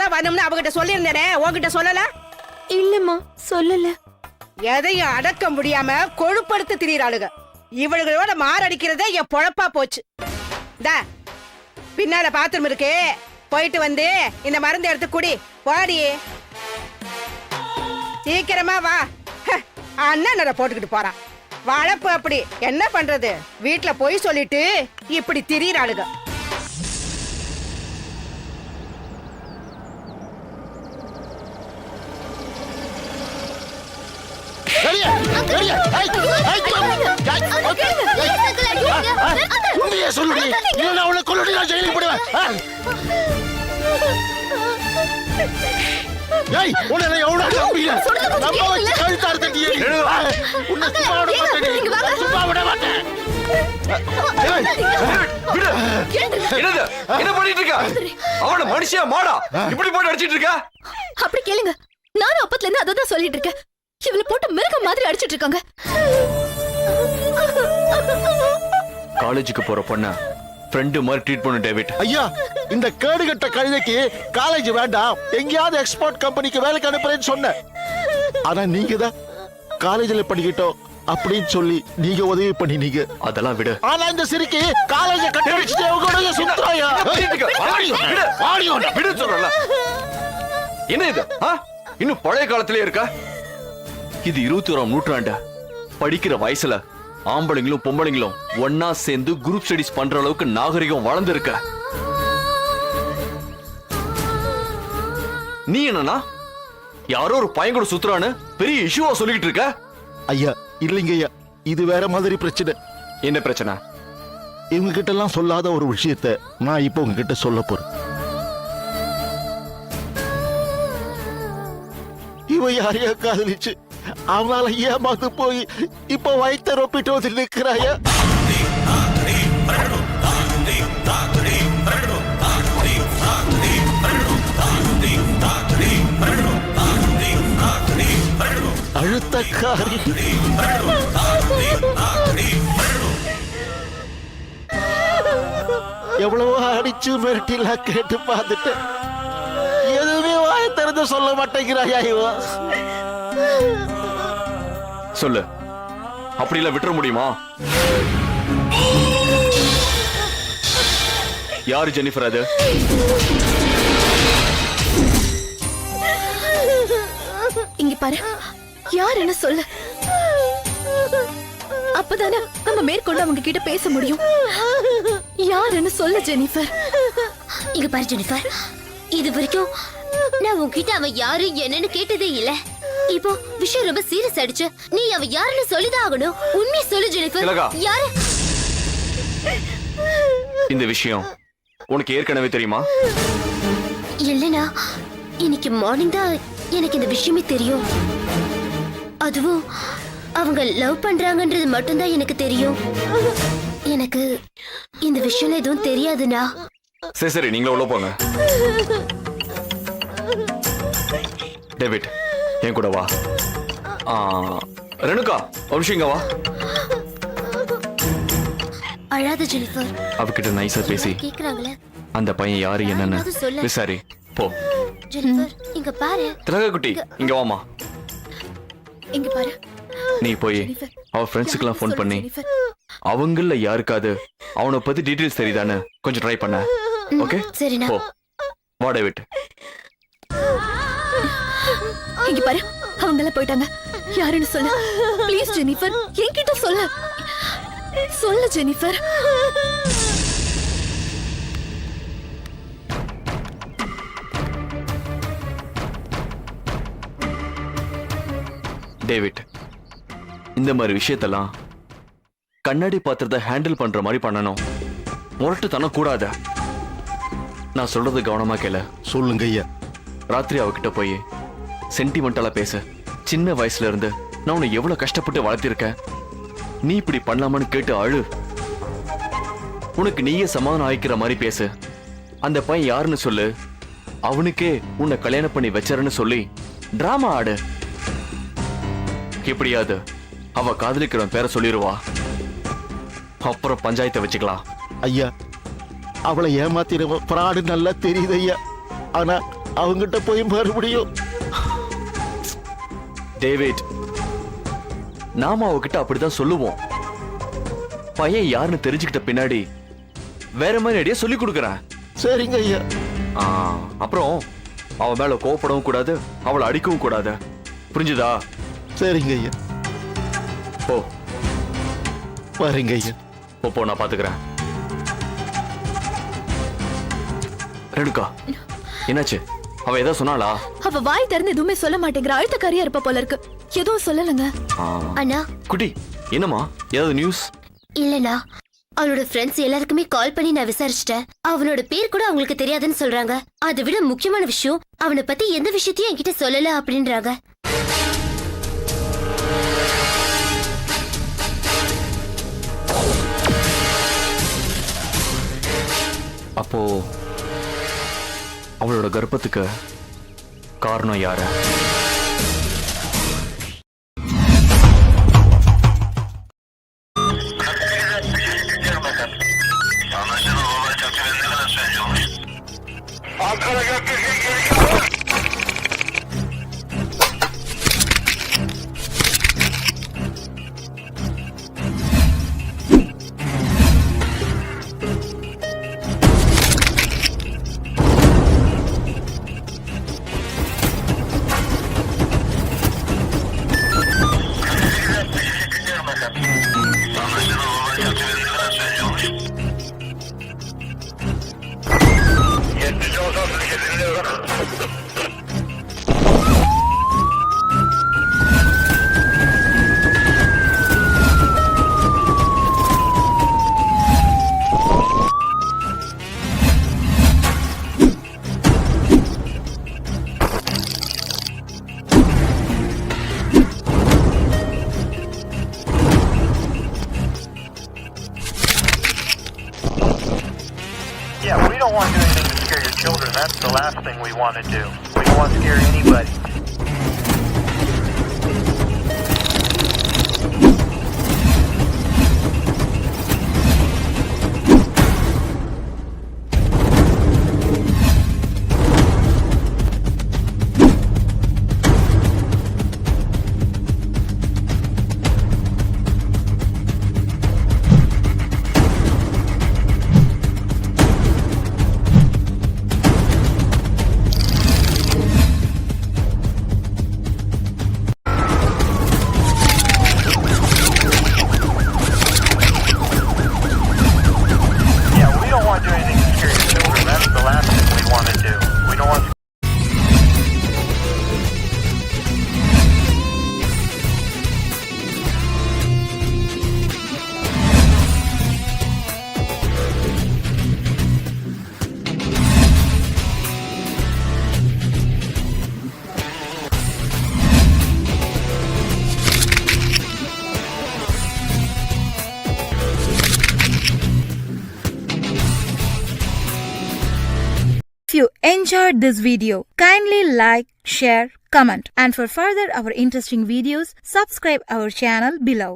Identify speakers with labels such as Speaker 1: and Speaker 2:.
Speaker 1: தான் வரணும்னு அவகிட்ட சொல்லியிருந்தேனே, உன்கிட்ட சொல்லல?
Speaker 2: இல்லம்மா, சொல்லல.
Speaker 1: எதையும் அடக்க முடியாம கொழுப்படுத்து திரியறாளுங்க. இவளுகளோட மாரடிக்கிறதே என் பொழப்பா போச்சு. பின்னால பாத்ரூம் இருக்கு, போயிட்டு வந்து இந்த மருந்து எடுத்து குடி. போடி, சீக்கிரமா வா. அண்ணன் போட்டுக்கிட்டு போறான். வளப்பு அப்படி, என்ன பண்றது? வீட்டுல போய் சொல்லிட்டு இப்படி திரியறாளுங்க.
Speaker 3: என்ன பண்ணிட்டு இருக்க? அவன மனுஷியா மாடா இப்படி போட்டு அடிச்சிட்டு இருக்க?
Speaker 2: அப்படி கேளுங்க, நானும் அப்பத்துல இருந்து அதான் சொல்லிட்டு இருக்கேன். இவளை போட்டு மிருகம் மாதிரி அடிச்சிட்டு இருக்காங்க.
Speaker 3: காலேஜுக்கு போற பொண்ண ஃப்ரெண்டு மாதிரி ட்ரீட் பண்ணு டேவிட்.
Speaker 4: ஐயா, இந்த கேடுகட்ட கழுதைக்கு காலேஜ் வேண்டாம், எங்கேயாவது எக்ஸ்போர்ட் கம்பெனிக்கு வேலைக்கு அனுப்புறேன்னு சொன்னேன். ஆனா நீங்க தான் காலேஜ்ல படிக்கட்டும் அப்படின்னு சொல்லி நீங்க உதவி பண்ணினீங்க.
Speaker 3: அதெல்லாம் விடு.
Speaker 4: ஆனா இந்த சிரிக்கி காலேஜ கட்டி வச்சுட்டு அவங்க சுத்துறாயா?
Speaker 3: விடு சொல்றல. என்ன இது? இன்னும் பழைய காலத்திலே இருக்க? இது 21ஆம் நூற்றாண்டு. படிக்கிற வயசுல ஆம்பளைங்களும் பொம்பளைங்களும் ஒன்னா சேர்ந்து குரூப் ஸ்டடிஸ் பண்ற அளவுக்கு நாகரிகம் வளர்ந்து இருக்க. நீ என்னன்னா யாரோ ஒரு பையன் கூட சுத்துறான்னு பெரிய இஷ்யூவா சொல்லிட்டு இருக்க?
Speaker 4: ஐயா இல்லைங்க ஐயா, இது வேற மாதிரி பிரச்சனை.
Speaker 3: என்ன பிரச்சனை?
Speaker 4: இவங்க கிட்ட எல்லாம் சொல்லாத ஒரு விஷயத்த நான் இப்ப உங்ககிட்ட சொல்ல போறேன். இவ யாரையா காதலிச்சு அவனால ஏமாந்து போய் இப்ப வயிற்ற ரொப்பிட்டு வந்து நிற்கிறாயா? அழுத்தக்காரி. எவ்வளவோ அடிச்சு மிரட்டிலாம் கேட்டு பார்த்துட்டு எதுவுமே வாய திறந்து சொல்ல மாட்டேங்கிறாயா இவ?
Speaker 3: சொல்லு, அப்படி இல்ல விட்டுற முடியுமா? யாரு ஜெனிஃபர் அது?
Speaker 2: இங்க பாரு, யார் என்ன சொல்லு. அப்பதானே நம்ம மேற்கொண்டு அவங்க கிட்ட பேச முடியும். யாருன்னு சொல்லு ஜெனிஃபர்.
Speaker 5: இங்க பாரு ஜெனிஃபர், இது வரைக்கும் நான் உன்கிட்ட அவன் யாரு என்னன்னு கேட்டதே இல்ல. இப்போ விஷயம் ரொம்ப சீரியஸ் ஆயிடுச்சு. நீ அவ யாருன்னு சொல்லிதான் ஆகணும். உண்மையை சொல்லு ஜெனிஃபர், யாரு?
Speaker 3: இந்த விஷயம் உனக்கு ஏற்கனவே தெரியுமா?
Speaker 5: இல்லனா இன்னைக்கு மார்னிங் தான் எனக்கு இந்த விஷயமே தெரியும். அதுவும் அவங்க லவ் பண்றாங்கன்றது மட்டும்தான் எனக்கு தெரியும். எனக்கு இந்த விஷயம் எதுவும் தெரியாதுண்ணா.
Speaker 3: சரி சரி, நீங்களே உள்ள போங்க. டேவிட், என் கூட வா. ரெணுகா, ஒரு நிமிஷம் இங்க வா.
Speaker 5: அழாத ஜெனிஃபர்.
Speaker 3: அவகிட்ட நைஸா பேசி
Speaker 5: கேக்குறாங்களே
Speaker 3: அந்த பையன் யாரு என்னன்னு விசாரி. போ.
Speaker 5: ஜெனிஃபர், இங்க பாரு.
Speaker 3: திலகா குட்டி, இங்க வாமா.
Speaker 2: இங்க பாரு.
Speaker 3: நீ போய் அவ ஃப்ரெண்ட்ஸுக்கெல்லாம் ஃபோன் பண்ணி அவங்கள யாருக்காவது அவனை பத்தி டீடைல்ஸ் தெரியுதான்னு கொஞ்சம் ட்ரை பண்ண. ஓகே
Speaker 5: சரிண்ணா.
Speaker 3: போ. வா டேவிட்.
Speaker 2: இங்க பாரு, அவங்க எல்லாம் போயிட்டாங்க. யாருன்னு சொல்லு ப்ளீஸ் ஜெனிஃபர். என்கிட்ட சொல்லு. சொல்லு ஜெனிஃபர்.
Speaker 3: டேவிட், இந்த மாதிரி விஷயத்தெல்லாம் கண்ணாடி பாத்திரத்தை ஹேண்டில் பண்ற மாதிரி பண்ணணும். முரட்டுத்தனம் கூடாது. நான் சொல்றது கவனமா கேளு.
Speaker 4: சொல்லுங்க ஐயா.
Speaker 3: ராத்திரி அவகிட்ட போய் சென்டிமெண்டலா பேச. சின்ன வயசுல இருந்து நான் உன்னை எவ்வளவு கஷ்டப்பட்டு வளர்த்திருக்கேன், நீ இப்படி பண்ணலாமான்னு கேட்டு அழு. உனக்கு நீயே சமாதானம் ஆயிக்கிற மாதிரி பேசு. அந்த பையன் யாருன்னு சொல்லு. அவனுக்கே உன்னை கல்யாணம் பண்ணி வச்சாருன்னு சொல்லி டிராமா ஆடு. எப்படியாது அவ காதலிக்கிறவன் பேரை சொல்லிடுவா. அப்புறம் பஞ்சாயத்தை வச்சுக்கலாம்.
Speaker 4: ஐயா, அவளை ஏமாத்தின ஃப்ராடு நல்லா தெரியுது ஐயா. ஆனா அவங்கிட்ட போய் மறுபடியும்
Speaker 3: டேவிட், நாம அவகிட்ட அப்படிதான் சொல்லுவோம். பையன் யாருன்னு தெரிஞ்சுக்கிட்ட பின்னாடி வேற மாதிரி ஐடியா சொல்லி கொடுக்கறேன்.
Speaker 4: சரிங்க ஐயா.
Speaker 3: அப்புறம் அவ மேல கோவப்படவும் கூடாது, அவளை அடிக்கவும் கூடாது. புரிஞ்சுதா?
Speaker 4: சரிங்க ஐயா.
Speaker 3: போ
Speaker 4: வரேங்க ஐயா.
Speaker 3: போ, நான் பாத்துக்கிறேன். ரேணுகா, என்னாச்சு? அவ ஏதோ சொன்னாளா?
Speaker 2: அவ வாய் திறந்து எதுவுமே சொல்ல மாட்டேங்கிற, அழுத்தக்காரியா இருப்ப போல இருக்கு. எதுவும் சொல்லலங்க.
Speaker 5: அண்ணா,
Speaker 3: குட்டி, என்னம்மா, ஏதாவது நியூஸ்?
Speaker 5: இல்லண்ணா, அவனோட ஃப்ரெண்ட்ஸ் எல்லாருக்குமே கால் பண்ணி நான் விசாரிச்சிட்டேன். அவனோட பேர் கூட அவங்களுக்கு தெரியாதுன்னு சொல்றாங்க. அதை விட முக்கியமான விஷயம், அவனை பத்தி எந்த விஷயத்தையும் என்கிட்ட சொல்லல அப்படின்றாங்க.
Speaker 3: அப்போ அவளோட கர்ப்பத்துக்கு காரணம் யாரு?
Speaker 6: Yeah, we don't want to do anything to scare your children. That's the last thing we want to do. We don't want to scare anybody.
Speaker 7: If you enjoyed this video, kindly like, share, comment, and for further our interesting videos, subscribe our channel below.